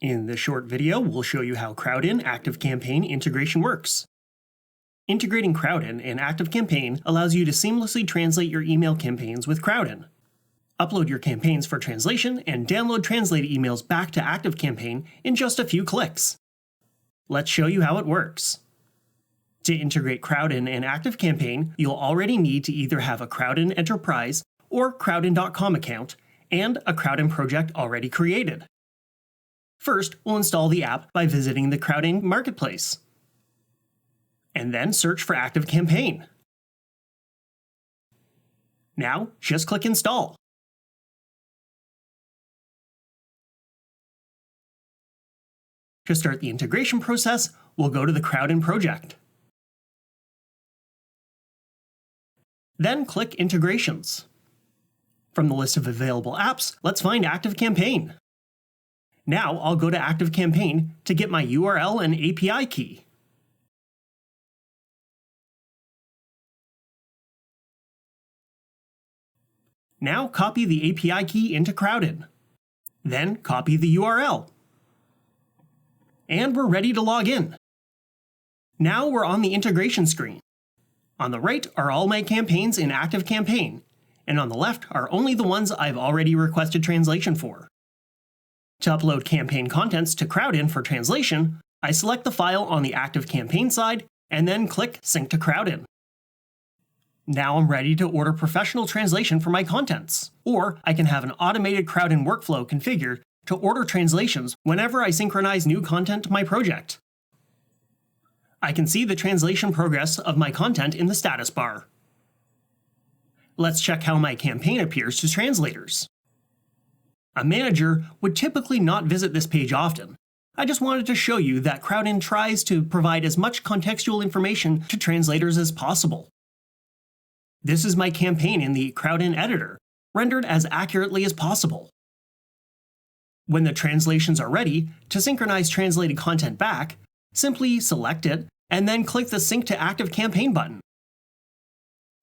In this short video, we'll show you how Crowdin ActiveCampaign integration works. Integrating Crowdin and ActiveCampaign allows you to seamlessly translate your email campaigns with Crowdin. Upload your campaigns for translation and download translated emails back to ActiveCampaign in just a few clicks. Let's show you how it works. To integrate Crowdin and ActiveCampaign, you'll already need to either have a Crowdin Enterprise or Crowdin.com account and a Crowdin project already created. First, we'll install the app by visiting the Crowdin Marketplace, and then search for ActiveCampaign. Now, just click Install. To start the integration process, we'll go to the Crowdin project. Then click Integrations. From the list of available apps, let's find ActiveCampaign. Now I'll go to ActiveCampaign to get my URL and API key. Now copy the API key into Crowdin. Then copy the URL. And we're ready to log in. Now we're on the integration screen. On the right are all my campaigns in ActiveCampaign, and on the left are only the ones I've already requested translation for. To upload campaign contents to Crowdin for translation, I select the file on the ActiveCampaign side and then click Sync to Crowdin. Now I'm ready to order professional translation for my contents, or I can have an automated Crowdin workflow configured to order translations whenever I synchronize new content to my project. I can see the translation progress of my content in the status bar. Let's check how my campaign appears to translators. A manager would typically not visit this page often. I just wanted to show you that Crowdin tries to provide as much contextual information to translators as possible. This is my campaign in the Crowdin editor, rendered as accurately as possible. When the translations are ready, to synchronize translated content back, simply select it and then click the Sync to ActiveCampaign button.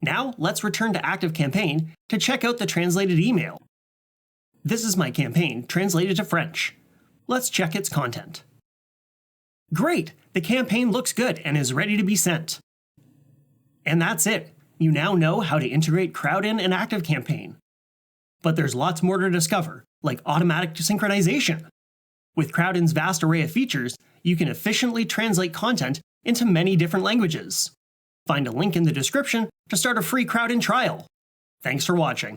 Now let's return to ActiveCampaign to check out the translated email. This is my campaign translated to French. Let's check its content. Great! The campaign looks good and is ready to be sent. And that's it. You now know how to integrate Crowdin and ActiveCampaign. But there's lots more to discover, like automatic synchronization. With Crowdin's vast array of features, you can efficiently translate content into many different languages. Find a link in the description to start a free Crowdin trial. Thanks for watching.